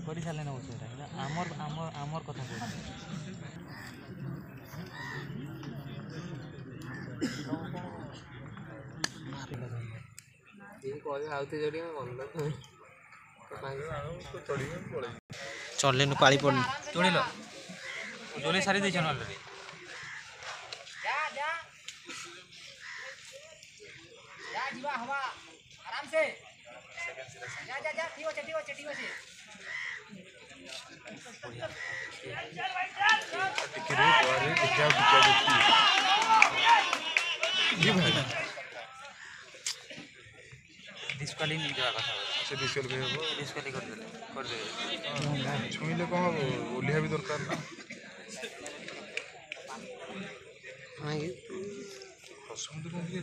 କରି ସାରିଲେ ନା ବୁଝ ଆମର କଥା କହୁଛି ଚଲେନୁ ପାଳି ପଡନି ଚଳିଲ ଚଳି ସାରି ଦେଇଛ ଅଲରେଡି ଯିବା ହବା ଆରାମ ସେ ଯା ଠିକ ଅଛି डिस्क्वाली नहीं देवा कथा से डिस्क्वालिफाई हो डिस्क्वाली कर देले छुईले कौन हम ओलिया भी दरकार ना हाँ समुद्र नदी